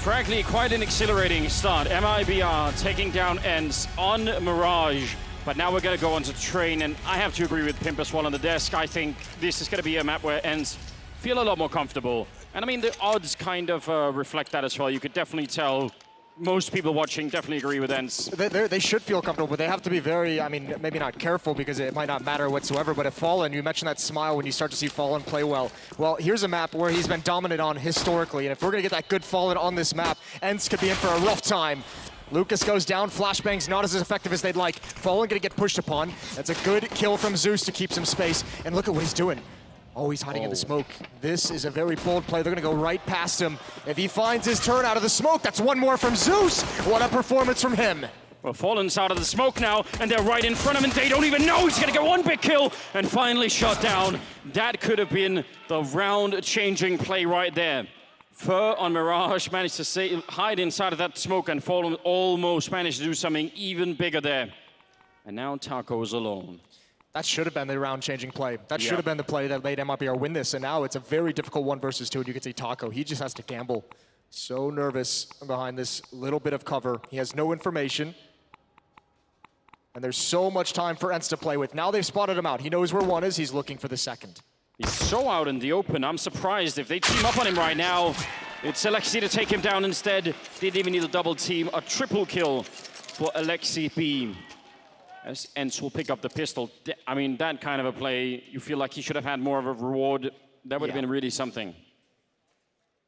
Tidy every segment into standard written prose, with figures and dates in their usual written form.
Frankly, quite an exhilarating start. MIBR taking down ENCE on Mirage. But now we're going to go on to Train, and I have to agree with Pimp as well on the desk. I think this is going to be a map where ENCE feel a lot more comfortable. And I mean, the odds kind of reflect that as well. You could definitely tell most people watching definitely agree with ENCE. They should feel comfortable, but they have to be very, I mean, maybe not careful because it might not matter whatsoever, but if Fallen, you mentioned that smile when you start to see Fallen play well. Well, here's a map where he's been dominant on historically, and if we're going to get that good Fallen on this map, ENCE could be in for a rough time. Lucas goes down, flashbang's not as effective as they'd like. Fallen gonna get pushed upon. That's a good kill from Zeus to keep some space, and look at what he's doing. Oh, he's hiding in the smoke. This is a very bold play. They're gonna go right past him. If he finds his turn out of the smoke, that's one more from Zeus. What a performance from him. Well, Fallen's out of the smoke now, and they're right in front of him, and they don't even know he's gonna get one big kill, and finally shot down. That could have been the round-changing play right there. Fur on Mirage managed to hide inside of that smoke, and Fallen almost managed to do something even bigger there. And now Taco is alone. That should have been the round-changing play. That should have been the play that made MIBR win this, and now it's a very difficult 1 versus 2, and you can see Taco, he just has to gamble. So nervous behind this little bit of cover. He has no information. And there's so much time for ENCE to play with. Now they've spotted him out. He knows where 1 is, he's looking for the 2nd. He's so out in the open. I'm surprised if they team up on him right now. It's Alexi to take him down instead. Didn't even need a double team. A triple kill for Alexi B. As ENCE will pick up the pistol. I mean, that kind of a play, you feel like he should have had more of a reward. That would have been really something.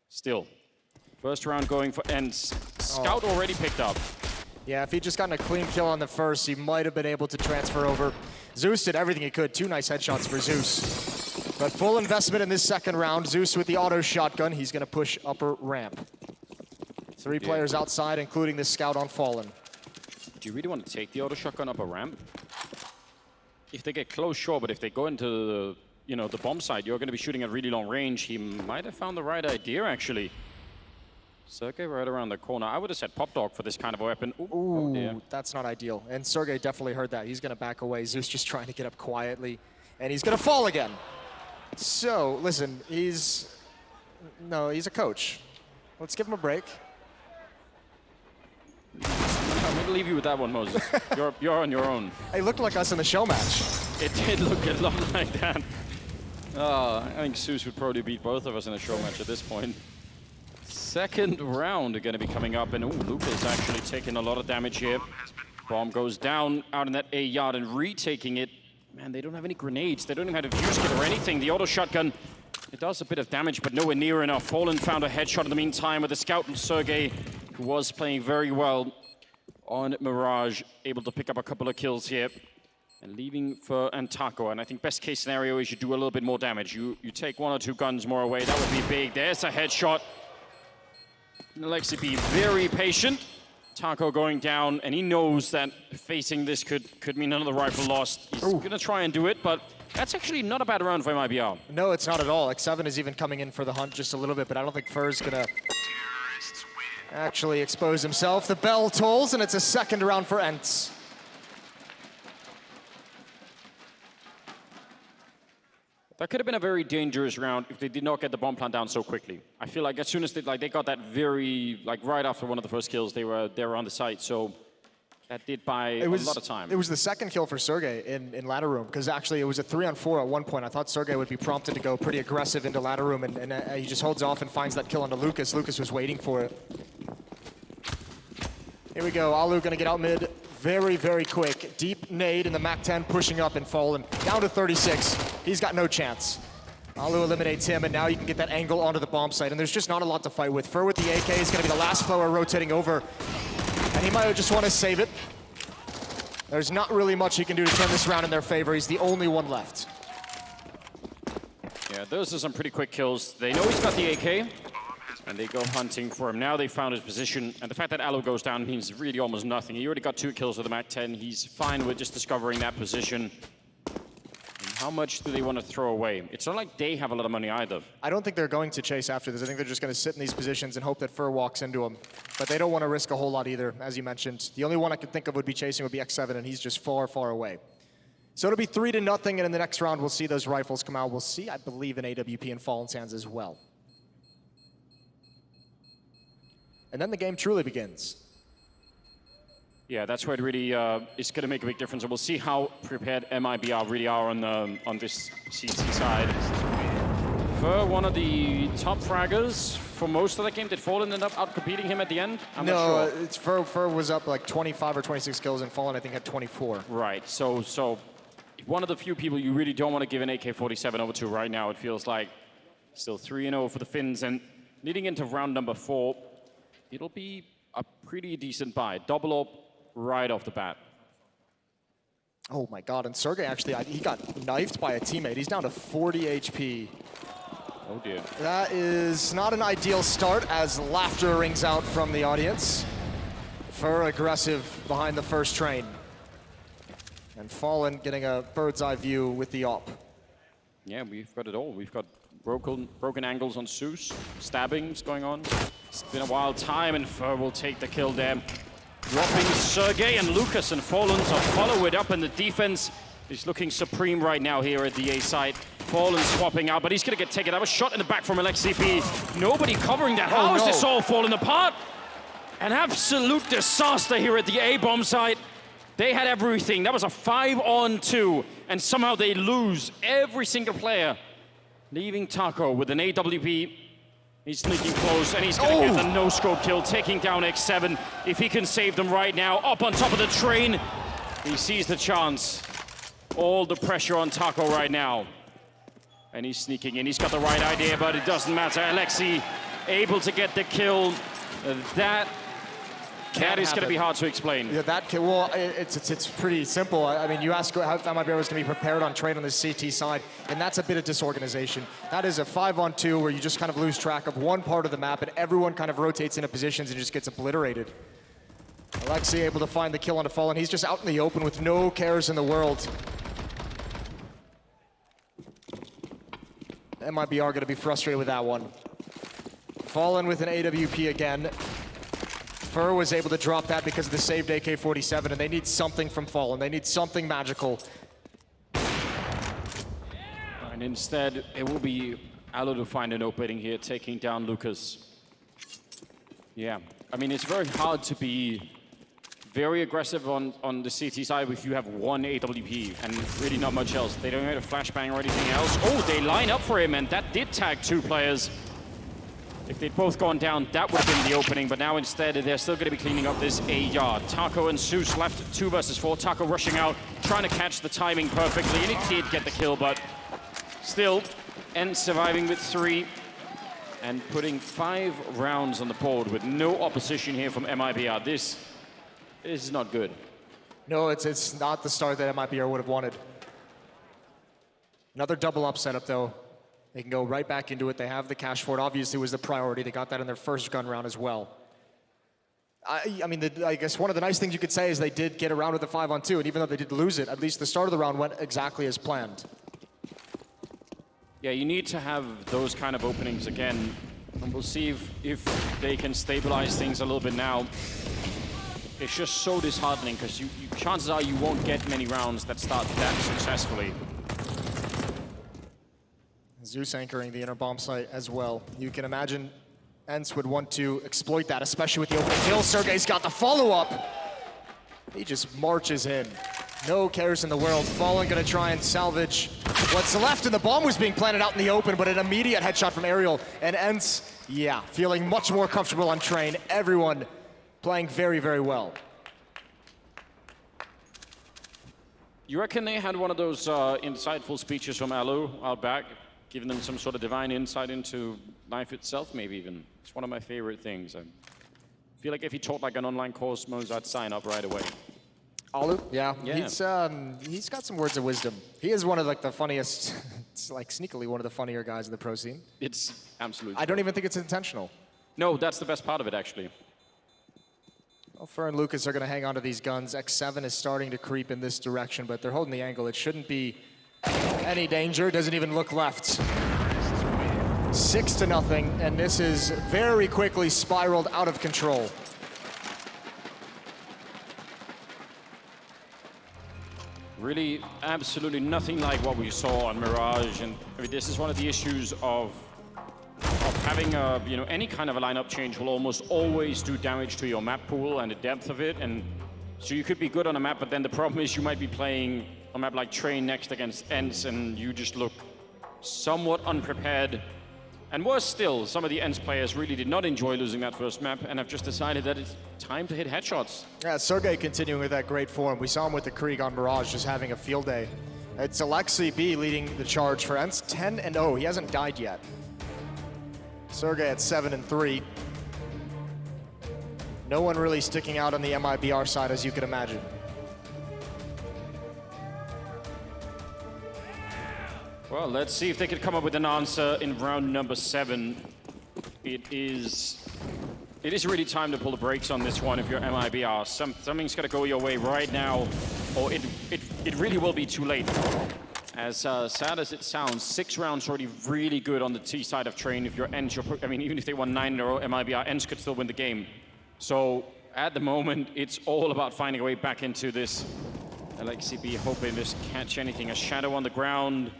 Still, first round going for ENCE. Scout already picked up. Yeah, if he'd just gotten a clean kill on the first, he might have been able to transfer over. Zeus did everything he could. 2 nice headshots for Zeus. But full investment in this 2nd round. Zeus with the auto shotgun. He's going to push upper ramp. 3 players outside, including the scout on Fallen. Do you really want to take the auto shotgun up a ramp? If they get close, sure, but if they go into the, the bomb site, you're going to be shooting at really long range. He might have found the right idea, actually. Sergey right around the corner. I would have said Pop Dog for this kind of a weapon. Ooh, that's not ideal. And Sergey definitely heard that. He's going to back away. Zeus just trying to get up quietly. And he's going to fall again. So, listen, he's a coach. Let's give him a break. I'm going to leave you with that one, Moses. You're on your own. It looked like us in the show match. It did look a lot like that. I think Zeus would probably beat both of us in a show match at this point. 2nd round are going to be coming up, and Lucas actually taking a lot of damage here. Bomb goes down out in that A yard and retaking it. Man, they don't have any grenades. They don't even have a fuse kit or anything. The auto shotgun, it does a bit of damage, but nowhere near enough. Fallen found a headshot in the meantime with the scout, and Sergey, who was playing very well on Mirage, able to pick up a couple of kills here. And leaving for Taco. And I think best case scenario is you do a little bit more damage. You take 1 or 2 guns more away. That would be big. There's a headshot. Alexi be very patient. Taco going down, and he knows that facing this could mean another rifle lost. He's going to try and do it, but that's actually not a bad round for MIBR. No, it's not at all. X7 is even coming in for the hunt just a little bit, but I don't think Fur's going to actually expose himself. The bell tolls, and it's a 2nd round for ENCE. That could have been a very dangerous round if they did not get the bomb plant down so quickly. I feel like as soon as they got that right after one of the first kills, they were on the site. So that did buy a lot of time. It was the 2nd kill for Sergey in ladder room, because actually it was a 3-on-4 at one point. I thought Sergey would be prompted to go pretty aggressive into ladder room, and he just holds off and finds that kill onto Lucas. Lucas was waiting for it. Here we go. Alu going to get out mid very, very quick. Deep nade in the MAC-10, pushing up and falling down to 36. He's got no chance. Alu eliminates him, and now you can get that angle onto the bomb site, and there's just not a lot to fight with. Fur with the AK is going to be the last player rotating over, and he might just want to save it. There's not really much he can do to turn this round in their favor. He's the only one left. Yeah, those are some pretty quick kills. They know he's got the AK, and they go hunting for him. Now they found his position, and the fact that Alu goes down means really almost nothing. He already got 2 kills with the MAC-10. He's fine with just discovering that position. And how much do they want to throw away? It's not like they have a lot of money either. I don't think they're going to chase after this. I think they're just going to sit in these positions and hope that Fur walks into them. But they don't want to risk a whole lot either, as you mentioned. The only one I could think of would be chasing would be X7, and he's just far, far away. So it'll be 3-0, and in the next round, we'll see those rifles come out. We'll see, I believe, an AWP in Fallen's hands as well. and then the game truly begins. Yeah, that's where it really is going to make a big difference. And we'll see how prepared MIBR really are on this CT side. For one of the top fraggers for most of the game, did Fallen end up out-competing him at the end? I'm not sure. Fur was up like 25 or 26 kills, and Fallen I think had 24. Right, so one of the few people you really don't want to give an AK-47 over to right now. It feels like still 3-0 for the Finns, and leading into round number 4, it'll be a pretty decent buy. Double up right off the bat. Oh my god, and Sergey actually, he got knifed by a teammate. He's down to 40 HP. Oh dear. That is not an ideal start as laughter rings out from the audience. Fur aggressive behind the first train. And Fallen getting a bird's eye view with the op. Yeah, we've got it all. We've got broken angles on Zeus, stabbings going on. It's been a wild time, and Fur will take the kill there. Dropping Sergey and Lucas, and Fallen to follow it up, and the defense is looking supreme right now here at the A site. Fallen swapping out, but he's gonna get taken out. A shot in the back from LXCP. Nobody covering that. How is this all falling apart? An absolute disaster here at the A-bomb site. They had everything. That was a 5-on-2, and somehow they lose every single player. Leaving Taco with an AWP. He's sneaking close, and he's gonna get the no-scope kill, taking down X7. If he can save them right now, up on top of the train, he sees the chance. All the pressure on Taco right now. And he's sneaking in. He's got the right idea, but it doesn't matter. Alexi able to get the kill. That is going to be hard to explain. Yeah, well, it's pretty simple. I mean, you ask how MIBR was going to be prepared on trade on the CT side, and that's a bit of disorganization. That is a 5-on-2 where you just kind of lose track of one part of the map, and everyone kind of rotates into positions and just gets obliterated. Alexi able to find the kill on the Fallen. He's just out in the open with no cares in the world. MIBR going to be frustrated with that one. Fallen with an AWP again. Fur was able to drop that because of the saved AK-47, and they need something from Fallen. They need something magical. And instead, it will be Alo to find an opening here, taking down Lucas. Yeah, I mean, it's very hard to be very aggressive on the CT side if you have one AWP and really not much else. They don't have a flashbang or anything else. Oh, they line up for him, and that did tag 2 players. If they'd both gone down, that would have been the opening, but now instead they're still going to be cleaning up this A yard. Taco and Zeus left 2 versus 4. Taco rushing out, trying to catch the timing perfectly, and he did get the kill, but still, ENCE surviving with 3 and putting 5 rounds on the board with no opposition here from MIBR. This is not good. No, it's not the start that MIBR would have wanted. Another double up setup, though. They can go right back into it. They have the cash for it. Obviously, was the priority. They got that in their first gun round as well. I mean, I guess one of the nice things you could say is they did get around with the 5-on-2, and even though they did lose it, at least the start of the round went exactly as planned. Yeah, you need to have those kind of openings again, and we'll see if they can stabilize things a little bit now. It's just so disheartening because chances are you won't get many rounds that start that successfully. Zeus anchoring the inner bomb site as well. You can imagine ENCE would want to exploit that, especially with the opening kill. Sergey's got the follow-up. He just marches in. No cares in the world. Fallen gonna try and salvage what's left, and the bomb was being planted out in the open, but an immediate headshot from Aerial. And ENCE, yeah, feeling much more comfortable on train. Everyone playing very, very well. You reckon they had one of those insightful speeches from Alo out back, giving them some sort of divine insight into life itself, maybe even? It's one of my favorite things. I feel like if he taught like an online course, I'd sign up right away. Alu? Yeah. He's got some words of wisdom. He is one of like the funniest, it's like sneakily one of the funnier guys in the pro scene. It's absolutely. I don't even think it's intentional. No, that's the best part of it, actually. Well, Fur and Lucas are going to hang on to these guns. X7 is starting to creep in this direction, but they're holding the angle. It shouldn't be any danger. Doesn't even look left. 6-0, and this is very quickly spiraled out of control. Really, absolutely nothing like what we saw on Mirage, and I mean, this is one of the issues of of having a, you know, any kind of a lineup change will almost always do damage to your map pool and the depth of it. And so you could be good on a map, but then the problem is you might be playing a map like Train next against ENCE, and you just look somewhat unprepared. And worse still, some of the ENCE players really did not enjoy losing that first map and have just decided that it's time to hit headshots. Yeah, Sergey continuing with that great form. We saw him with the Krieg on Mirage, just having a field day. It's Alexi B leading the charge for ENCE, 10-0. He hasn't died yet. Sergey at 7-3. No one really sticking out on the MIBR side, as you could imagine. Well, let's see if they can come up with an answer in round number 7. It is really time to pull the brakes on this one if you're MIBR. Something's got to go your way right now, or it really will be too late. As sad as it sounds, 6 rounds already really good on the T side of Train. If you're ENCE, I mean, even if they won 9-0, MIBR, ENCE could still win the game. So at the moment, it's all about finding a way back into this. Alexi B hoping to catch anything, a shadow on the ground,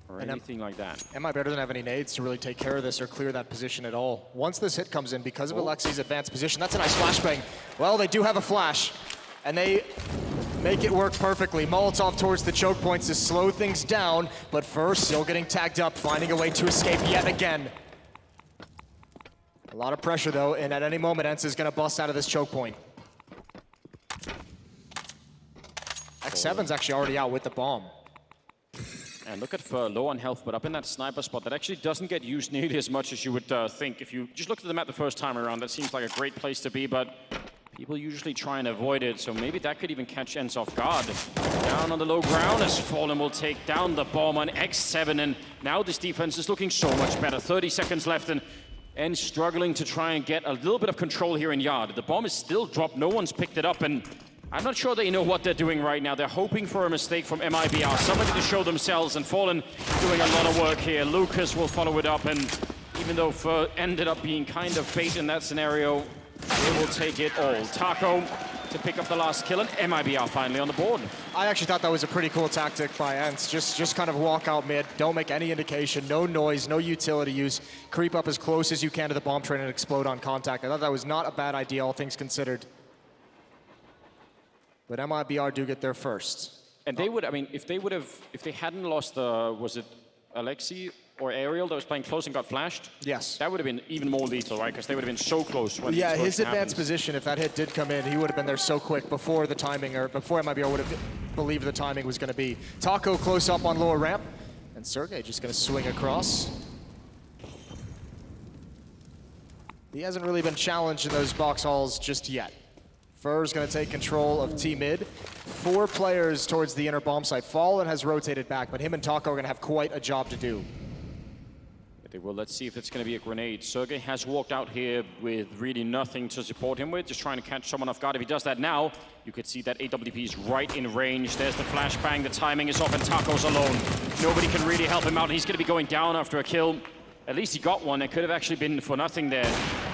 or anything like that. MIBR doesn't have any nades to really take care of this or clear that position at all. Once this hit comes in, because of Alexi's advanced position, that's a nice flashbang. Well, they do have a flash, and they make it work perfectly. Molotov towards the choke points to slow things down, but first, still getting tagged up, finding a way to escape yet again. A lot of pressure though, and at any moment, ENCE is gonna bust out of this choke point. X7's actually already out with the bomb. And look at Fer, low on health, but up in that sniper spot that actually doesn't get used nearly as much as you would think. If you just looked at the map the first time around, that seems like a great place to be, but people usually try and avoid it, so maybe that could even catch ENCE off guard. Down on the low ground as Fallen will take down the bomb on X7, and now this defense is looking so much better. 30 seconds left, and ENCE struggling to try and get a little bit of control here in Yard. The bomb is still dropped, no one's picked it up, and I'm not sure they know what they're doing right now. They're hoping for a mistake from MIBR, somebody to show themselves, and Fallen doing a lot of work here. Lucas will follow it up, and even though Fer ended up being kind of bait in that scenario, they will take it all. Taco to pick up the last kill, and MIBR finally on the board. I actually thought that was a pretty cool tactic by ENCE. Just kind of walk out mid, don't make any indication, no noise, no utility use. Creep up as close as you can to the bomb train and explode on contact. I thought that was not a bad idea, all things considered. But MIBR do get there first. And they would, I mean, if they hadn't lost, was it Alexi or Ariel that was playing close and got flashed? Yes. That would have been even more lethal, right? Because they would have been so close when yeah, his advanced position, if that hit did come in, he would have been there so quick before the timing, or before MIBR would have believed the timing was going to be. Taco close up on lower ramp, and Sergey just going to swing across. He hasn't really been challenged in those box hauls just yet. Fer's going to take control of T-mid. 4 players towards the inner bomb site. Fallen has rotated back, but him and Taco are going to have quite a job to do. Well, let's see if it's going to be a grenade. Sergey has walked out here with really nothing to support him with, just trying to catch someone off guard. If he does that now, you could see that AWP is right in range. There's the flashbang, the timing is off, and Taco's alone. Nobody can really help him out, and he's going to be going down after a kill. At least he got one. It could have actually been for nothing there.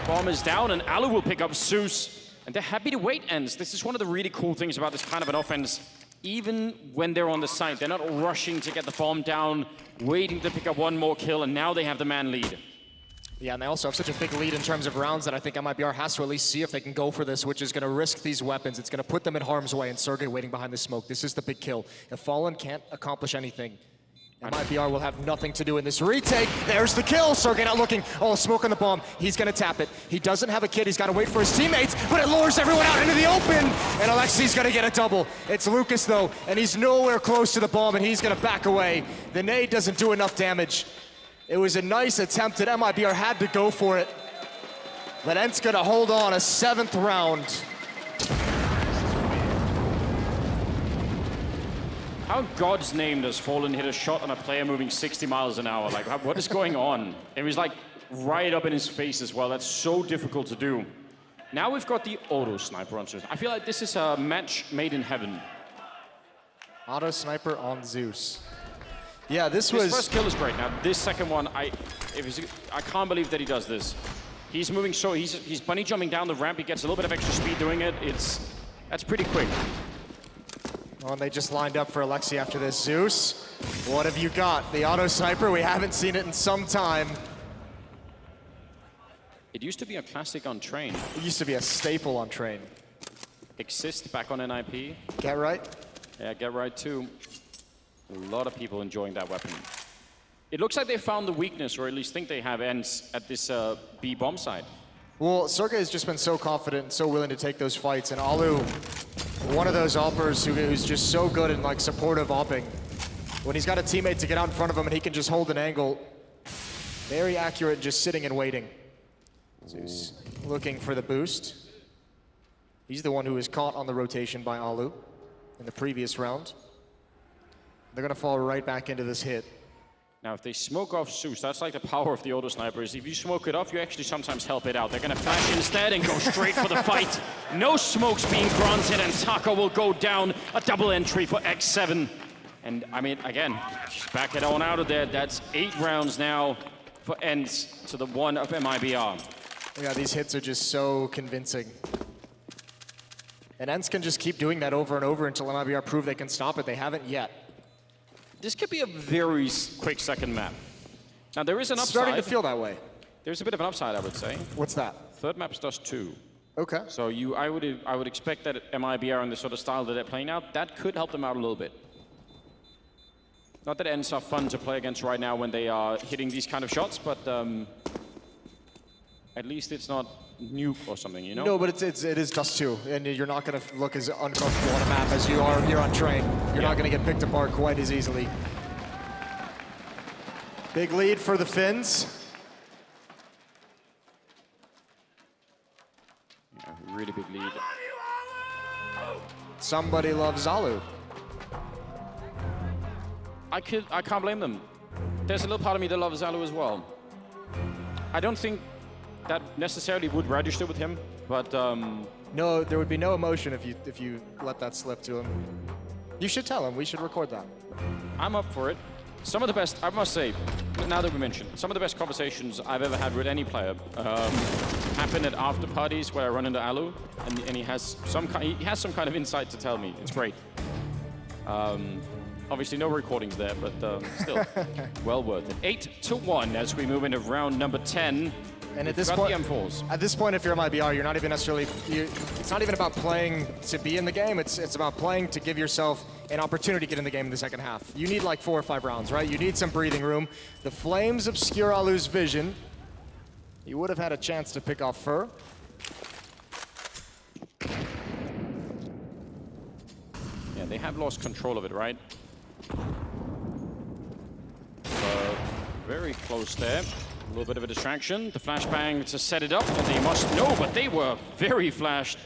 Bomb is down, and Alu will pick up Zeus. And they're happy to wait, ENCE. This is one of the really cool things about this kind of an offense. Even when they're on the site, they're not rushing to get the bomb down, waiting to pick up one more kill, and now they have the man lead. Yeah, and they also have such a big lead in terms of rounds that I think MIBR has to at least see if they can go for this, which is going to risk these weapons. It's going to put them in harm's way, and Sergey waiting behind the smoke. This is the big kill. If Fallen can't accomplish anything, MIBR will have nothing to do in this retake. There's the kill. Sergey not looking. Oh, smoke on the bomb. He's going to tap it. He doesn't have a kid. He's got to wait for his teammates, but it lures everyone out into the open. And Alexi's going to get a double. It's Lucas, though, and he's nowhere close to the bomb, and he's going to back away. The nade doesn't do enough damage. It was a nice attempt, and MIBR had to go for it. But ENCE going to hold on a 7th round. How in God's name does Fallen hit a shot on a player moving 60 miles an hour? Like, what is going on? It was like right up in his face as well. That's so difficult to do. Now we've got the auto sniper on Zeus. I feel like this is a match made in heaven. Auto sniper on Zeus. Yeah, this first kill is great. Now this second one, I can't believe that he does this. He's moving so he's bunny jumping down the ramp. He gets a little bit of extra speed doing it. That's pretty quick. Oh, and they just lined up for Alexi after this. Zeus, what have you got? The auto sniper, we haven't seen it in some time. It used to be a classic on Train. It used to be a staple on Train. Exist back on NIP. Get right? Yeah, Get Right too. A lot of people enjoying that weapon. It looks like they found the weakness, or at least think they have, ENCE at this B bomb site. Well, Sergey has just been so confident and so willing to take those fights, and Alu, one of those oppers who's just so good in like supportive opping. When he's got a teammate to get out in front of him and he can just hold an angle, very accurate, just sitting and waiting. So he's looking for the boost. He's the one who was caught on the rotation by Alu in the previous round. They're gonna fall right back into this hit. Now, if they smoke off Zeus, that's like the power of the auto snipers. If you smoke it off, you actually sometimes help it out. They're gonna flash instead and go straight for the fight. No smokes being granted, and Taco will go down. A double entry for X7. And I mean, again, just back it on out of there. That's 8 rounds now for ENCE to the 1 of MIBR. Yeah, these hits are just so convincing. And ENCE can just keep doing that over and over until MIBR prove they can stop it. They haven't yet. This could be a very quick second map. Now, there is an upside. Starting to feel that way. There's a bit of an upside, I would say. What's that? Third map's does 2. Okay. So I would expect that MIBR and the sort of style that they're playing out, that could help them out a little bit. Not that ENCE are fun to play against right now when they are hitting these kind of shots, but at least it's not nuke or something, you know? No, but it is just 2, and you're not going to look as uncomfortable on a map as you are here on Train. You're not going to get picked apart quite as easily. Big lead for the Finns. Yeah, really big lead. Somebody loves Zalu. I can't blame them. There's a little part of me that loves Zalu as well. I don't think that necessarily would register with him, but No, there would be no emotion if you let that slip to him. You should tell him. We should record that. I'm up for it. Some of the best, I must say, now that we mentioned, some of the best conversations I've ever had with any player happen at after parties where I run into Alu, and he has some kind of insight to tell me. It's great. Obviously, no recordings there, but still, well worth it. 8-1 as we move into round number 10. And at this point, if you're MIBR, you're not even necessarily. It's not even about playing to be in the game. It's about playing to give yourself an opportunity to get in the game in the second half. You need like 4 or 5 rounds, right? You need some breathing room. The flames obscure Alu's vision. He would have had a chance to pick off Fur. Yeah, they have lost control of it, right? Very close there. A little bit of a distraction. The flashbang to set it up, and they must know, but they were very flashed.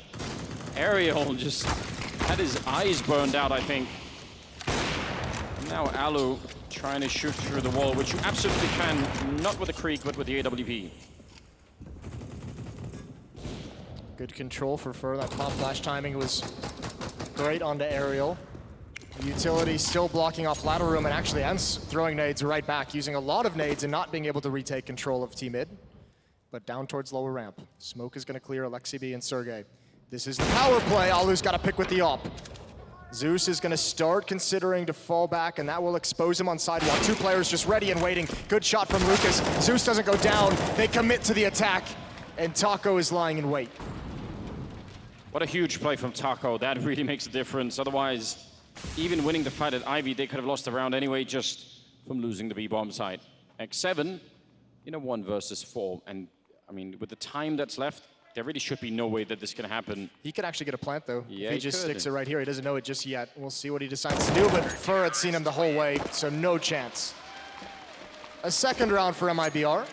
Ariel just had his eyes burned out, I think. And now Alu trying to shoot through the wall, which you absolutely can, not with the Creek, but with the AWP. Good control for Fur. That pop flash timing was great onto Ariel. Utility still blocking off ladder room, and actually ENCE throwing nades right back, using a lot of nades and not being able to retake control of T-mid. But down towards lower ramp. Smoke is going to clear Alexi B and Sergey. This is the power play. Alu's got to pick with the op. Zeus is going to start considering to fall back, and that will expose him on sidewalk. 2 players just ready and waiting. Good shot from Lucas. Zeus doesn't go down. They commit to the attack, and Taco is lying in wait. What a huge play from Taco. That really makes a difference. Otherwise, even winning the fight at Ivy, they could have lost the round anyway just from losing the B-bomb side. X7 in a 1 versus 4. And, I mean, with the time that's left, there really should be no way that this can happen. He could actually get a plant, though. Yeah, if he just sticks it right here. He doesn't know it just yet. We'll see what he decides to do, but Fur had seen him the whole way, so no chance. A second round for MIBR.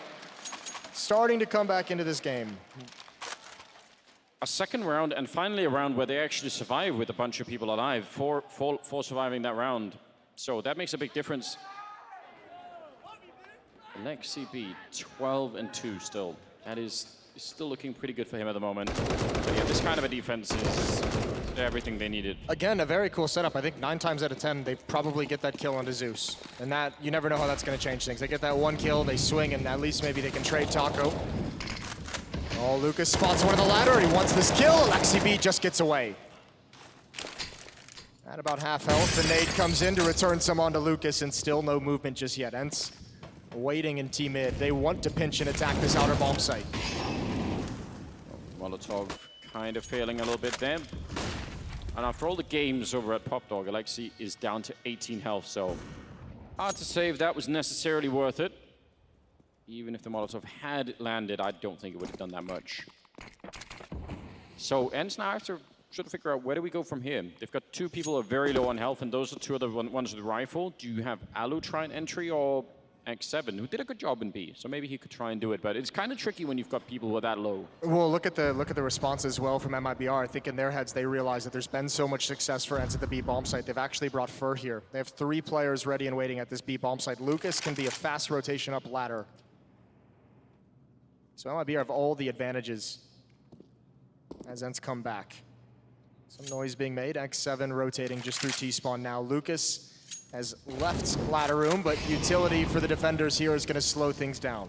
Starting to come back into this game. A second round, and finally a round where they actually survive with a bunch of people alive for surviving that round. So that makes a big difference. Alexi B, 12-2 still. That is still looking pretty good for him at the moment. But yeah, this kind of a defense is everything they needed. Again, a very cool setup. I think 9 times out of 10, they probably get that kill onto Zeus. And that, you never know how that's going to change things. They get that 1 kill, they swing, and at least maybe they can trade Taco. Oh, Lucas spots one of the ladder. He wants this kill. Alexi B just gets away. At about half health, the nade comes in to return some onto Lucas, and still no movement just yet. ENCE waiting in T-mid. They want to pinch and attack this outer bomb site. Molotov kind of failing a little bit there. And after all the games over at PopDog, Alexi is down to 18 health, so hard to say if that was necessarily worth it. Even if the Molotov had landed, I don't think it would have done that much. So ENCE now have to sort of figure out where do we go from here. They've got two people who are very low on health, and those are two of the ones with the rifle. Do you have Alu try an entry or X7, who did a good job in B, so maybe he could try and do it, but it's kind of tricky when you've got people who are that low. Well, look at the response as well from MIBR. I think in their heads they realize that there's been so much success for ENCE at the B bomb site. They've actually brought Fur here. They have 3 players ready and waiting at this B bomb site. Lucas can be a fast rotation up ladder. So MIBR have all the advantages as ENCE come back. Some noise being made. X7 rotating just through T-spawn now. Lucas has left ladder room, but utility for the defenders here is going to slow things down.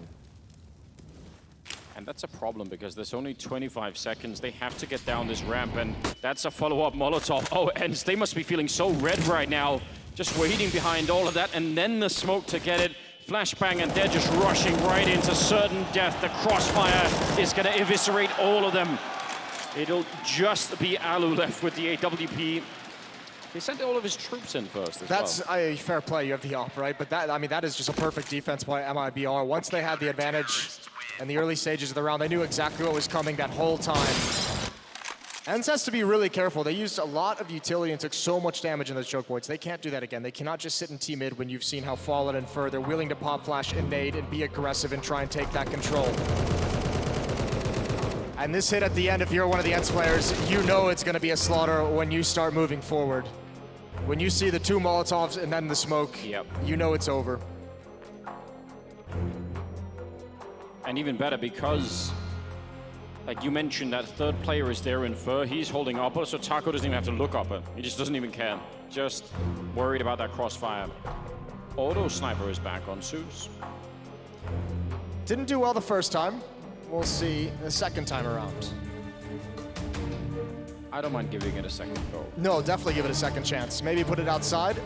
And that's a problem because there's only 25 seconds. They have to get down this ramp, and that's a follow-up Molotov. Oh, and they must be feeling so red right now, just waiting behind all of that, and then the smoke to get it. Flashbang, and they're just rushing right into certain death. The crossfire is going to eviscerate all of them. It'll just be Alu left with the AWP. He sent all of his troops in first as That's well. Fair play, you have the op, right? But that, I mean, that is just a perfect defense by MIBR. Once they had the advantage in the early stages of the round, they knew exactly what was coming that whole time. ENCE has to be really careful. They used a lot of utility and took so much damage in those choke points. They can't do that again. They cannot just sit in T-mid when you've seen how Fallen and Fur, they're willing to pop flash and nade and be aggressive and try and take that control. And this hit at the end, if you're one of the ENCE players, you know it's going to be a slaughter when you start moving forward. When you see the 2 Molotovs and then the smoke, Yep. You know it's over. And even better because, like you mentioned, that third player is there in Fur. He's holding upper, so Taco doesn't even have to look upper. He just doesn't even care. Just worried about that crossfire. Auto Sniper is back on Zeus. Didn't do well the first time. We'll see the second time around. I don't mind giving it a second go. No, definitely give it a second chance. Maybe put it outside,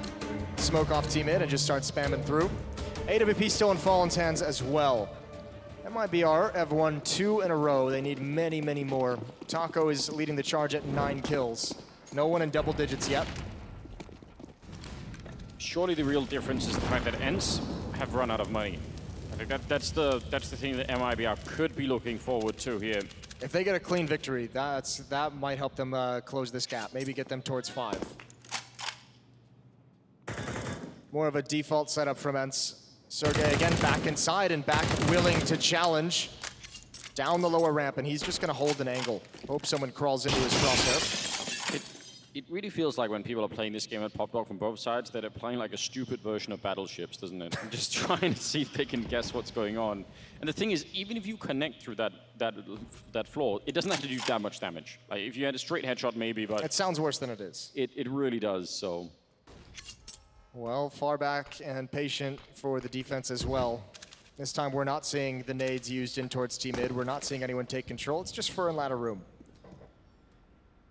smoke off T-mid, and just start spamming through. AWP still in Fallen's hands as well. MIBR have won 2 in a row. They need many, many more. Taco is leading the charge at 9 kills. No one in double digits yet. Surely the real difference is the fact that ENCE have run out of money. I think that's the thing that MIBR could be looking forward to here. If they get a clean victory, that might help them close this gap. Maybe get them towards 5. More of a default setup from ENCE. Sergey again back inside and back willing to challenge down the lower ramp, and he's just going to hold an angle. Hope someone crawls into his crosshair. It really feels like when people are playing this game at PopDog from both sides that they're playing like a stupid version of Battleships, doesn't it? Just trying to see if they can guess what's going on. And the thing is, even if you connect through that floor, it doesn't have to do that much damage. Like if you had a straight headshot, maybe, but It sounds worse than it is. it really does. So, Well, far back and patient for the defense as well. This time we're not seeing the nades used in towards T-mid. We're not seeing anyone take control. It's just Fur and ladder room.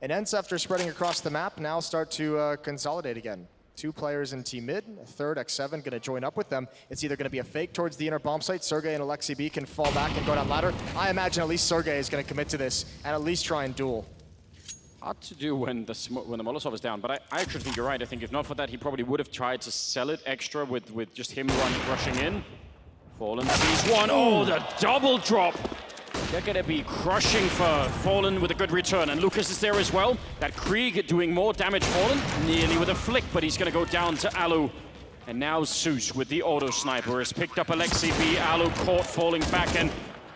And ENCE, after spreading across the map, now start to consolidate again. 2 players in T-mid, a third, X7, going to join up with them. It's either going to be a fake towards the inner bomb site. Sergey and Alexi B can fall back and go down ladder. I imagine at least Sergey is going to commit to this and at least try and duel. hard to do when the Molotov is down, but I actually think you're right. I think if not for that, he probably would have tried to sell it extra with just him rushing in. Fallen sees one. Oh, the double drop. They're going to be crushing for Fallen with a good return. And Lucas is there as well. That Krieg doing more damage. Fallen nearly with a flick, but he's going to go down to Alu. And now Zeus with the auto sniper has picked up Alexi B. Alu caught falling back, and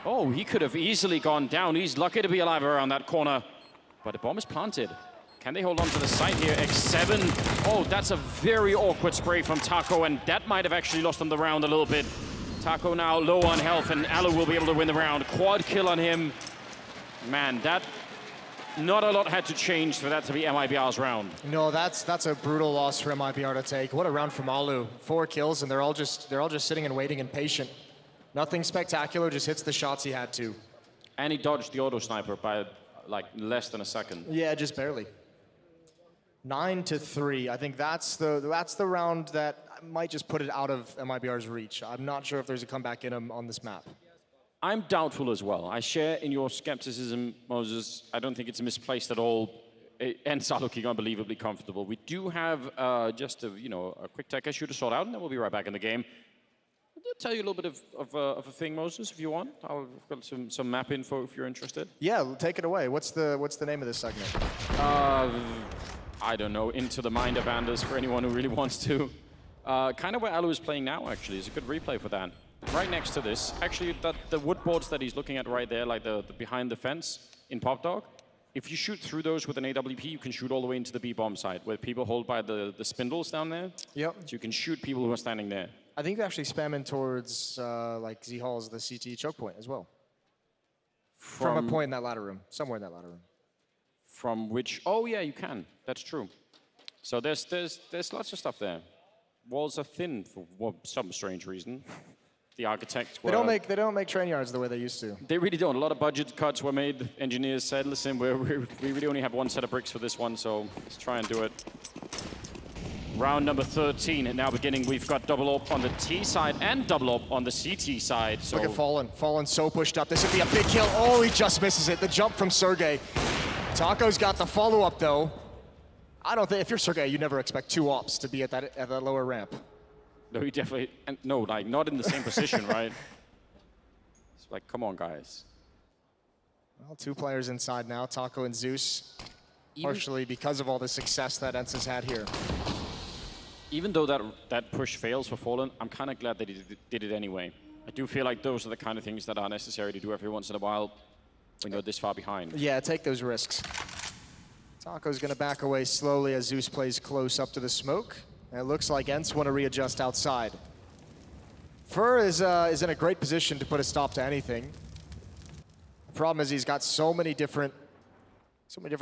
oh, he could have easily gone down. He's lucky to be alive around that corner. But the bomb is planted. Can they hold on to the site here? X7. Oh, that's a very awkward spray from Taco, and that might have actually lost them the round a little bit. Taco now low on health, and Alu will be able to win the round. Quad kill on him. Man, that not a lot had to change for that to be MIBR's round. No, that's a brutal loss for MIBR to take. What a round from Alu. 4 kills, and they're all just sitting and waiting and patient. Nothing spectacular, just hits the shots he had to. And he dodged the auto sniper by like less than a second. Yeah, just barely. 9-3. I think that's the round that might just put it out of MIBR's reach. I'm not sure if there's a comeback in him on this map. I'm doubtful as well. I share in your skepticism, Moses. I don't think it's misplaced at all. ENCE are looking unbelievably comfortable. We do have just a quick tech issue to sort out, and then we'll be right back in the game. I'll tell you a little bit of a thing, Moses, if you want. I've got some map info if you're interested. Yeah, take it away. What's the name of this segment? I don't know. Into the Mind of Anders for anyone who really wants to. Kind of where Alu is playing now, actually. It's a good replay for that. Right next to this, actually, the wood boards that he's looking at right there, like the behind the fence in Pop Dog, if you shoot through those with an AWP, you can shoot all the way into the B-bomb side, where people hold by the spindles down there. Yep. So you can shoot people who are standing there. I think they're actually spamming towards like Z-Hall's the CT choke point as well. From a point in that ladder room, somewhere in that ladder room. From which? Oh yeah, you can. That's true. So there's lots of stuff there. Walls are thin for some strange reason. The architects were... They don't make train yards the way they used to. They really don't. A lot of budget cuts were made. Engineers said, listen, we really only have one set of bricks for this one, so let's try and do it. Round number 13, and now beginning, we've got double AWP on the T side and double AWP on the CT side. So look at Fallen. Fallen so pushed up. This would be a big kill. Oh, he just misses it. The jump from Sergey. Taco's got the follow-up, though. I don't think, if you're Sergey, you never expect 2 ops to be at that lower ramp. No, you definitely, no, like not in the same position, right? It's like, come on, guys. Well, 2 players inside now, Taco and Zeus, partially because of all the success that ENCE's had here. Even though that push fails for Fallen, I'm kind of glad that he did it anyway. I do feel like those are the kind of things that are necessary to do every once in a while when you're this far behind. Yeah, take those risks. Taco's going to back away slowly as Zeus plays close up to the smoke. And it looks like ENCE want to readjust outside. Fur is in a great position to put a stop to anything. The problem is he's got so many different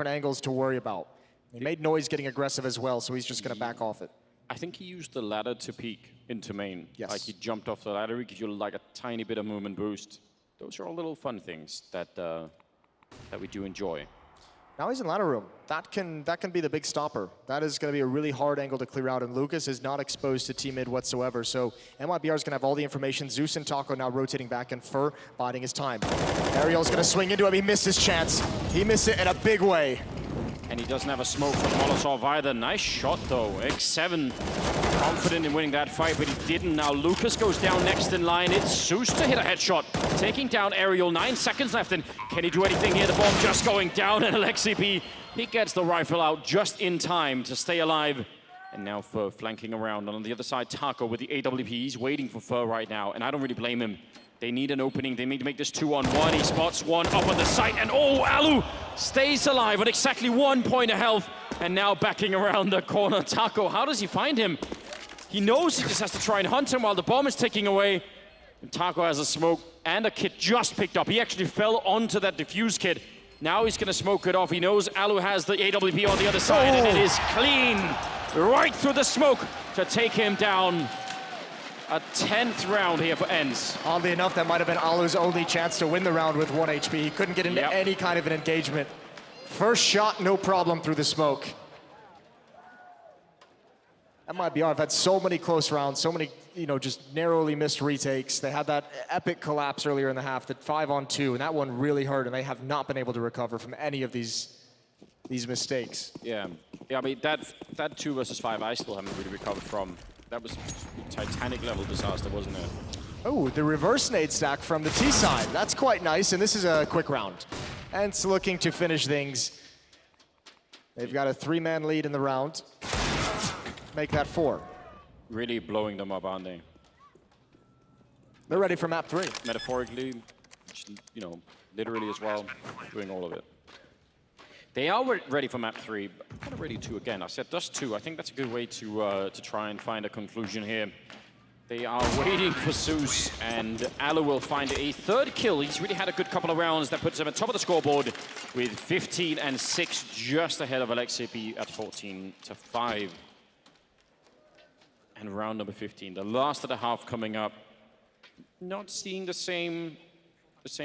angles to worry about. He made noise getting aggressive as well, so he's just going to back off it. I think he used the ladder to peek into main. Yes. Like he jumped off the ladder, he gives you like a tiny bit of movement boost. Those are all little fun things that we do enjoy. Now he's in ladder room. That can be the big stopper. That is going to be a really hard angle to clear out, and Lucas is not exposed to T-mid whatsoever. So MIBR is going to have all the information. Zeus and Taco now rotating back, and Fur biding his time. Ariel's going to swing into him. He missed his chance. He missed it in a big way. And he doesn't have a smoke from Molotov either. Nice shot though. X7 confident in winning that fight, but he didn't. Now Lucas goes down next in line. It's Zeus to hit a headshot, taking down Ariel. 9 seconds left, and can he do anything here? The bomb just going down, and Alexi B, he gets the rifle out just in time to stay alive. And now Fur flanking around. And on the other side, Taco with the AWP. He's waiting for Fur right now, and I don't really blame him. They need an opening. They need to make this 2-on-1. He spots one up on the site, and oh, Alu stays alive with exactly 1 point of health. And now backing around the corner. Taco, how does he find him? He knows he just has to try and hunt him while the bomb is ticking away. And Taco has a smoke and a kit just picked up. He actually fell onto that defuse kit. Now he's going to smoke it off. He knows Alu has the AWP on the other side, and it is clean right through the smoke to take him down. A 10th round here for ENCE. Oddly enough, that might have been Alu's only chance to win the round with 1 HP. He couldn't get into any kind of an engagement. First shot, no problem through the smoke. MIBR have had so many close rounds, so many, just narrowly missed retakes. They had that epic collapse earlier in the half, the 5-on-2, and that one really hurt, and they have not been able to recover from any of these mistakes. Yeah, I mean, that 2 versus 5 I still haven't really recovered from. That was a Titanic level disaster, wasn't it? Oh, the reverse nade stack from the T side. That's quite nice, and this is a quick round. ENCE looking to finish things. They've got a 3-man lead in the round. Make that 4. Really blowing them up, aren't they? They're ready for map 3. Metaphorically, literally as well, doing all of it. They are ready for map 3, but kind of ready to again. I said dust 2. I think that's a good way to try and find a conclusion here. They are waiting for Zeus, and Alu will find a 3rd kill. He's really had a good couple of rounds that puts him at top of the scoreboard with 15 and 6, just ahead of Alexi B at 14-5. And round number 15, the last of the half coming up. Not seeing the same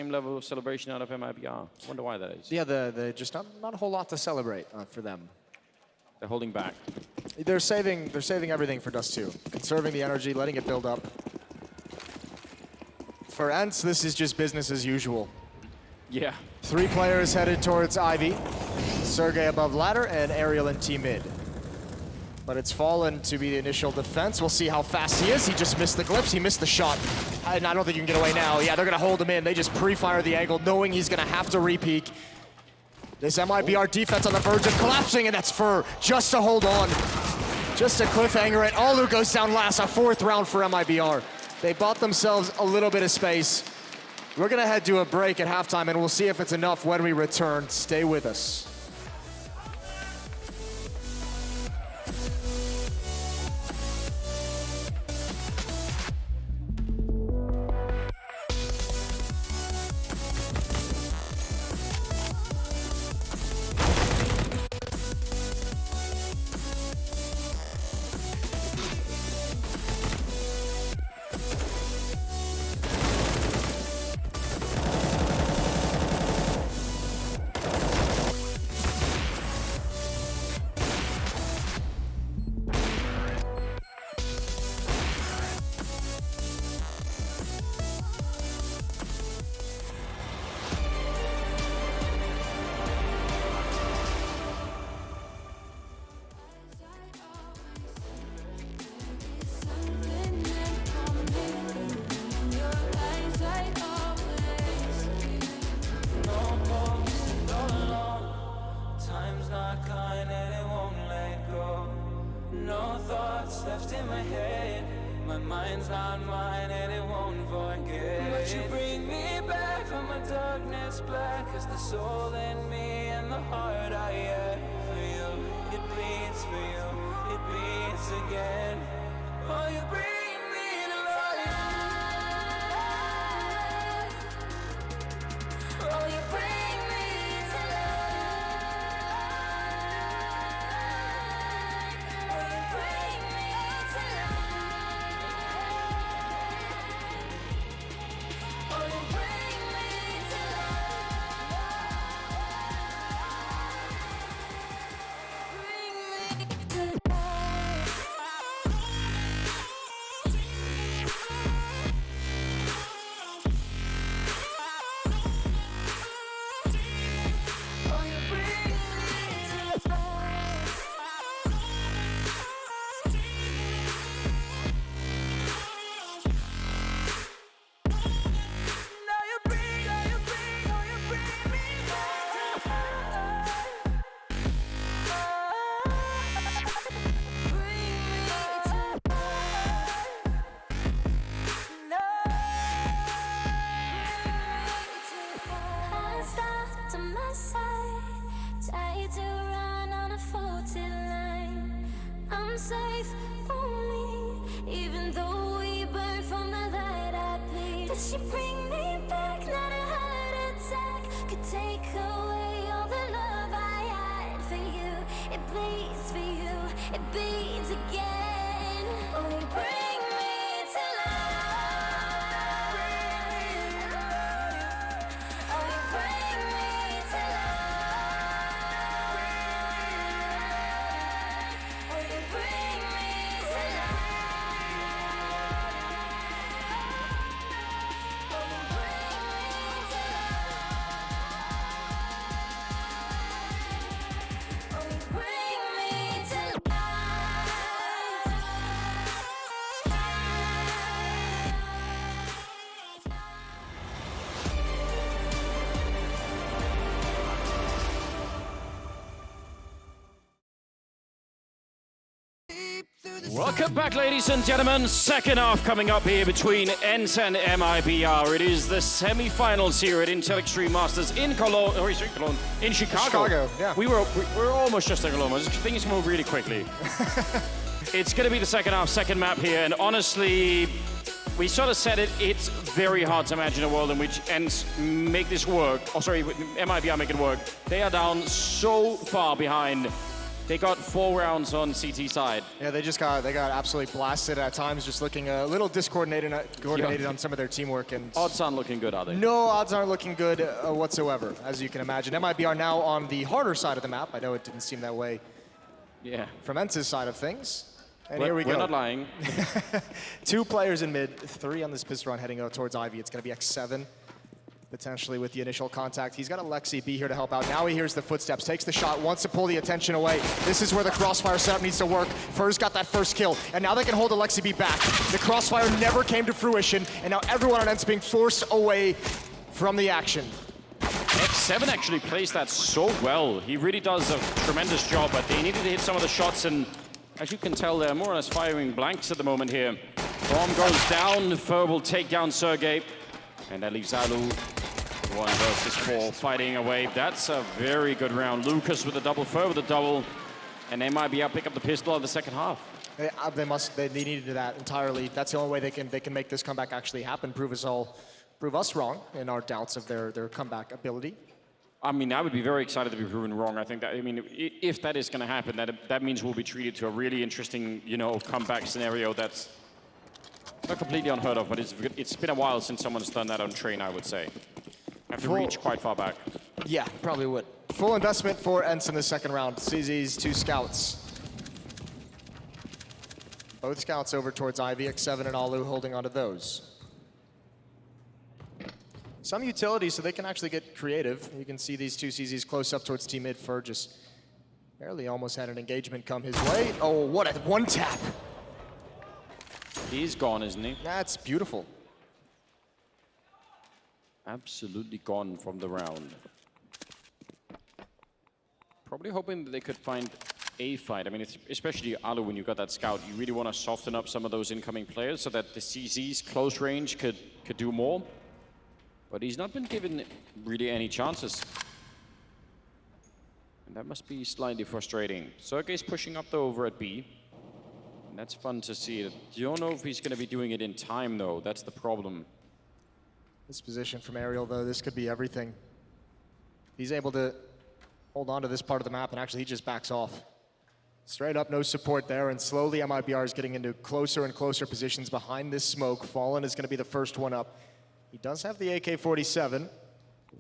level of celebration out of MIBR. Wonder why that is. Yeah, just not a whole lot to celebrate for them. They're holding back. They're saving everything for Dust 2. Conserving the energy, letting it build up. For ENCE, this is just business as usual. Yeah. 3 players headed towards Ivy. Sergey above ladder and Ariel in T mid. But it's fallen to be the initial defense. We'll see how fast he is. He just missed the glimpse. He missed the shot. And I don't think you can get away now. Yeah, they're going to hold him in. They just pre-fire the angle, knowing he's going to have to re-peek. This MIBR defense on the verge of collapsing, and that's Fur just to hold on. Just a cliffhanger, and Alu goes down last, a 4th round for MIBR. They bought themselves a little bit of space. We're going to head to a break at halftime, and we'll see if it's enough when we return. Stay with us. Left in my head, my mind's not mine and it won't forget. But you bring me back from my darkness black, 'cause the soul in me and the heart I have for you. It beats for you, it beats again. Oh, you bring me to life. Oh, you bring me to life. Oh, you bring me to life. Oh, you bring me to life. Bring me to Oh, you bring me to life. Now you bring me back to life. Bring me to life. No. I stopped on my side, tried to run on a faulty line. I'm safe only, even though we burn from the light I bleed. Did she bring me back? Not a heart attack could take away all the love I had for you. It bleeds for you, it beats again. Oh, you bring me to life. Oh, you bring me to life. Oh, you bring me to life. Oh, you bring me to life. Oh, you bring me to Welcome back, ladies and gentlemen. Second half coming up here between ENCE and MIBR. It is the semi-finals here at Intel Extreme Masters in Cologne, in Chicago. Chicago, yeah. We're almost just at Cologne. Things move really quickly. It's going to be the second half, second map here, and honestly, we sort of said it. It's very hard to imagine a world in which ENCE make this work. Oh, sorry, MIBR make it work. They are down so far behind. They got 4 rounds on CT side. Yeah, they got absolutely blasted at times, just looking a little discoordinated on some of their teamwork. And Odds aren't looking good, are they? no, odds aren't looking good whatsoever, as you can imagine. MIBR now on the harder side of the map. I know it didn't seem that way Yeah. from ENCE's side of things. And here we go. We're not lying. 2 players in mid, 3 on this pistol run heading out towards Ivy. It's going to be X7, potentially with the initial contact. He's got Alexi B here to help out. Now he hears the footsteps, takes the shot, wants to pull the attention away. This is where the crossfire setup needs to work. Fur's got that first kill, and now they can hold Alexi B back. The crossfire never came to fruition, and now everyone on ENCE being forced away from the action. X7 actually plays that so well. He really does a tremendous job, but they needed to hit some of the shots, and as you can tell, they're more or less firing blanks at the moment here. Bomb goes down, Fur will take down Sergey, and that leaves Alu 1 versus 4 fighting away. That's a very good round. Lucas with a double, Fur with a double, and MIBR pick up the pistol in the second half. They needed that entirely. That's the only way they can make this comeback actually happen, prove us wrong in our doubts of their comeback ability. I mean, I would be very excited to be proven wrong. I think that, I mean, if that is going to happen, that means we'll be treated to a really interesting, you know, comeback scenario that's not completely unheard of, but it's been a while since someone's done that on train, I would say. Have to reach quite far back. Yeah, probably would. Full investment for ENCE in the second round. CZ's 2 scouts. Both scouts over towards Ivy, X7 and Alu holding onto those. Some utility so they can actually get creative. You can see these 2 CZs close up towards team mid. Fur just barely almost had an engagement come his way. Oh, what a one tap. He's gone, isn't he? That's beautiful. Absolutely gone from the round. Probably hoping that they could find a fight. I mean, especially Alu, when you got that scout, you really want to soften up some of those incoming players so that the CZ's close range could do more. But he's not been given really any chances. And that must be slightly frustrating. Sergey's pushing up though over at B. And that's fun to see. You don't know if he's going to be doing it in time though. That's the problem. This position from Aerial though, this could be everything. He's able to hold on to this part of the map, and actually he just backs off. Straight up, no support there, and slowly MIBR is getting into closer and closer positions behind this smoke. Fallen is going to be the first one up. He does have the AK-47.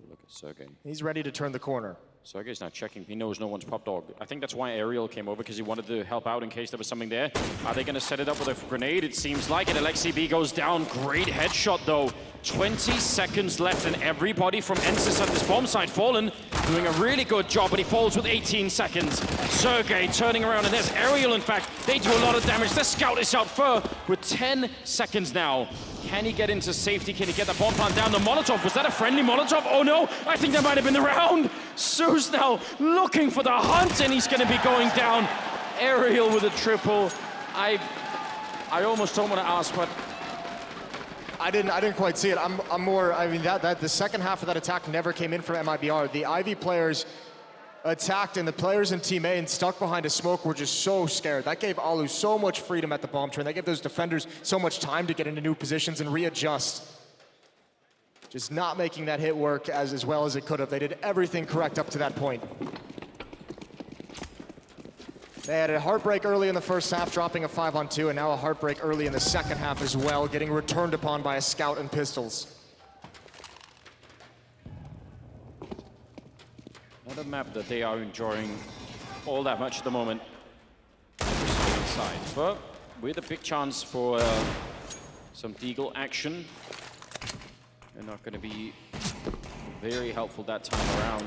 Look at Sergey. He's ready to turn the corner. Sergey's not checking. He knows no one's pop dog. I think that's why Aerial came over, because he wanted to help out in case there was something there. Are they going to set it up with a grenade? It seems like it. Alexi B goes down. Great headshot, though. 20 seconds left, and everybody from ENCE at this bomb site. Fallen doing a really good job, but he falls with 18 seconds. Sergey turning around, and there's Aerial, in fact. They do a lot of damage. The scout is out Fur with 10 seconds now. Can he get into safety? Can he get the bomb plant down? The Molotov, was that a friendly Molotov? Oh no, I think that might have been the round. Sue's now looking for the hunt, and he's going to be going down. Aerial with a triple. I almost don't want to ask, but I didn't quite see it. I'm more, I mean, that the second half of that attack never came in from MIBR. The Ivy players attacked, and the players in Team A and stuck behind a smoke were just so scared. That gave Alu so much freedom at the bomb train. That gave those defenders so much time to get into new positions and readjust. Just not making that hit work as well as it could have. They did everything correct up to that point. They had a heartbreak early in the first half, dropping a 5-on-2, and now a heartbreak early in the second half as well, getting returned upon by a scout and pistols. not a map that they are enjoying all that much at the moment. Inside, but with a big chance for some deagle action. They're not going to be very helpful that time around.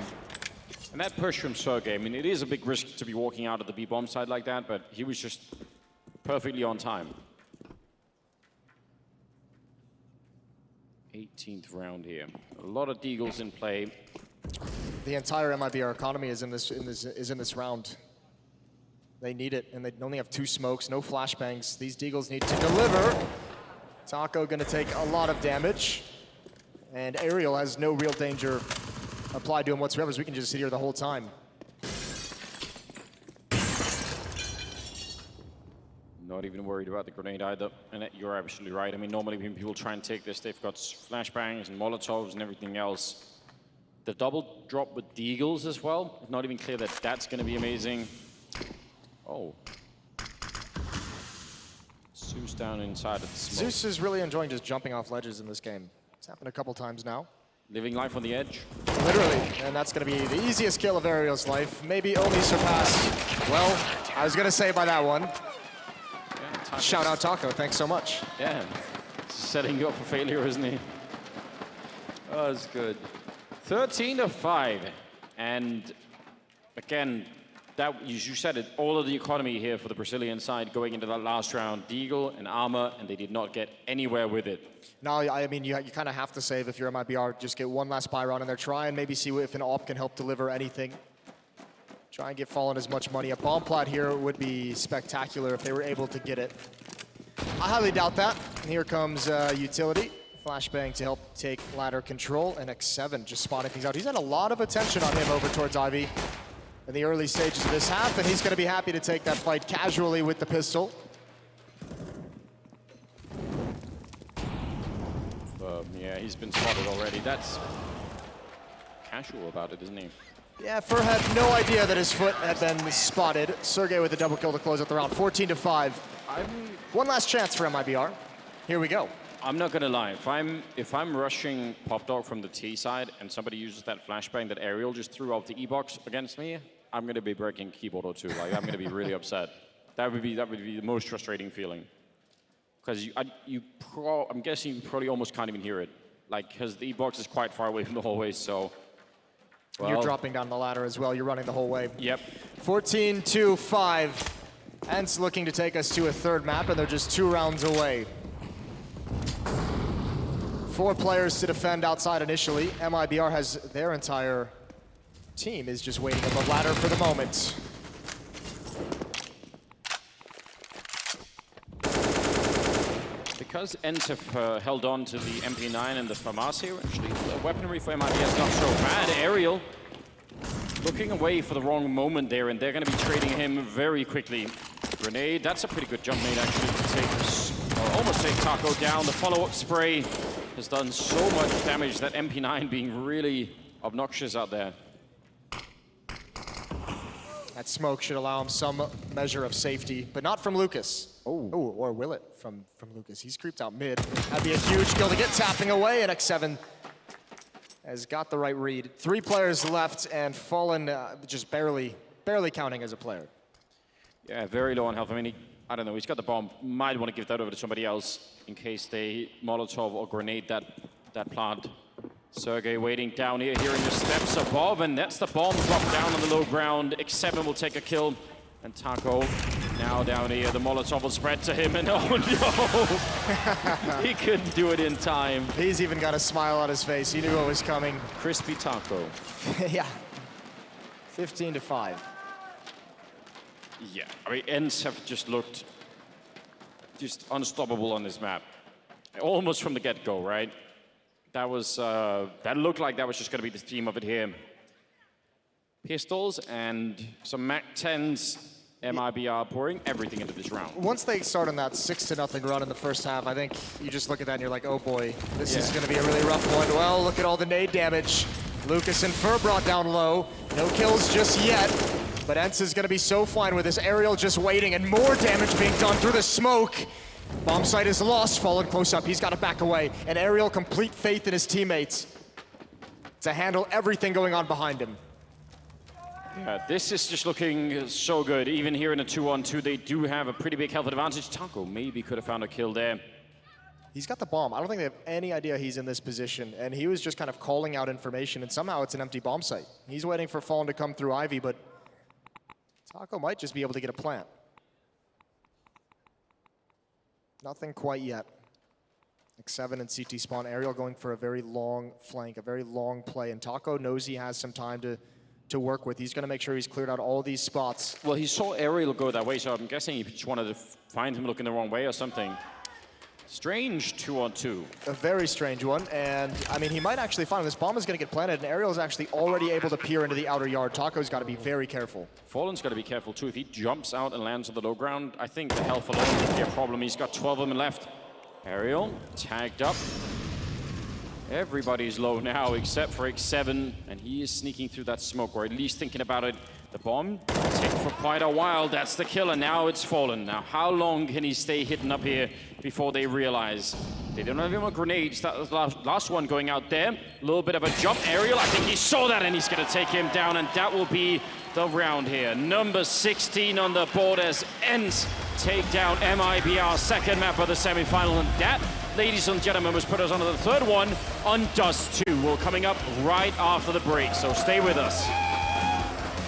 And that push from Sergey, I mean, it is a big risk to be walking out of the B-bomb side like that, but he was just perfectly on time. 18th round here. A lot of deagles in play. The entire MIBR economy is in this round. They need it, and they only have 2 smokes, no flashbangs. These deagles need to deliver. Taco gonna take a lot of damage, and Aerial has no real danger applied to him whatsoever, so we can just sit here the whole time. Not even worried about the grenade either, and you're absolutely right. I mean, normally when people try and take this, they've got flashbangs and Molotovs and everything else. The double drop with deagles as well, it's not even clear that that's going to be amazing. Oh. Zeus down inside of the smoke. Zeus is really enjoying just jumping off ledges in this game. It's happened a couple times now. Living life on the edge. Literally, and that's going to be the easiest kill of Ariel's life. Maybe only surpassed, well, I was going to say by that one. Yeah, Shout out Taco, thanks so much. Yeah, setting you up for failure, isn't he? Oh, that's good. 13-5, and again, that you said it, all of the economy here for the Brazilian side going into that last round, Deagle and Armor, and they did not get anywhere with it. No, I mean, you kind of have to save if you're MIBR. Just get one last buy round in there. Try and maybe see if an AWP can help deliver anything. Try and get Fallen as much money. A bomb plot here would be spectacular if they were able to get it. I highly doubt that. And here comes Utility. Flashbang to help take ladder control. And X7 just spotting things out. He's had a lot of attention on him over towards Ivy in the early stages of this half, and he's going to be happy to take that fight casually with the pistol. Yeah, he's been spotted already. That's casual about it, isn't he? Yeah, Fur had no idea that his foot had been spotted. Sergey with a double kill to close out the round, 14-5. One last chance for MIBR. Here we go. I'm not gonna lie. If I'm rushing Pop Dog from the T side and somebody uses that flashbang that Ariel just threw out the E-box against me, I'm gonna be breaking keyboard or two. Like I'm gonna be really upset. That would be the most frustrating feeling. Because I'm guessing you probably almost can't even hear it. Like, because the E-box is quite far away from the hallway, so. Well, you're dropping down the ladder as well. You're running the whole way. Yep. 14-5. ENCE looking to take us to a third map, and they're just 2 rounds away. 4 players to defend outside initially. MIBR has their entire team is just waiting above ladder for the moment. Because ENCE have held on to the MP9 and the FAMAS here, actually, the weaponry for MIBR is not so bad. Ariel looking away for the wrong moment there, and they're going to be trading him very quickly. Grenade, that's a pretty good jump nade actually to take, or almost take Taco down. The follow-up spray has done so much damage, that MP9 being really obnoxious out there. That smoke should allow him some measure of safety, but not from Lucas. Oh, or will it from Lucas? He's creeped out mid. That'd be a huge kill to get tapping away, and X7 has got the right read. 3 players left, and Fallen just barely counting as a player. Yeah, very low on health. I mean, I don't know, he's got the bomb. Might want to give that over to somebody else in case they Molotov or grenade that plant. Sergey waiting down here, hearing the steps above, and that's the bomb drop down on the low ground. X7 will take a kill, and Taco now down here. The Molotov will spread to him, and oh no! He couldn't do it in time. He's even got a smile on his face. He knew what was coming. Crispy Taco. Yeah. 15-5. Yeah, I mean, ENCE have just looked just unstoppable on this map. Almost from the get-go, right? That was, that looked like that was just gonna be the theme of it here. Pistols and some MAC-10s, MIBR pouring everything into this round. Once they start on that 6-0 run in the first half, I think you just look at that and you're like, oh boy, this is gonna be a really rough one. Well, look at all the nade damage. Lucas and Fur brought down low. No kills just yet, but ENCE is gonna be so fine with this. Ariel just waiting and more damage being done through the smoke. Bomb site is lost, Fallen close up. He's got to back away. And Ariel, complete faith in his teammates to handle everything going on behind him. Yeah, this is just looking so good. Even here in a 2-on-2, they do have a pretty big health advantage. Taco maybe could have found a kill there. He's got the bomb. I don't think they have any idea he's in this position. And he was just kind of calling out information, and somehow it's an empty bomb site. He's waiting for Fallen to come through Ivy, but Taco might just be able to get a plant. Nothing quite yet. X7 and CT spawn. Ariel going for a very long flank, a very long play, and Taco knows he has some time to work with. He's going to make sure he's cleared out all these spots. Well, he saw Ariel go that way, so I'm guessing he just wanted to find him looking the wrong way or something. Strange 2-on-2. A very strange one, and I mean, he might actually find him. This bomb is going to get planted, and Ariel's actually already able to peer into the outer yard. Taco's got to be very careful. Fallen's got to be careful too. If he jumps out and lands on the low ground, I think the health alone would be a problem. He's got 12 of them left. Ariel tagged up. Everybody's low now except for X7, and he is sneaking through that smoke, or at least thinking about it. The bomb ticked for quite a while. That's the killer. Now it's fallen. Now, how long can he stay hidden up here before they realize? They don't have any more grenades. That was the last one going out there. A little bit of a jump aerial. I think he saw that, and he's going to take him down, and that will be the round here. Number 16 on the board as ENCE take down MIBR, second map of the semifinal, and that, ladies and gentlemen, was put us on to the third one on Dust 2. We're coming up right after the break, so stay with us.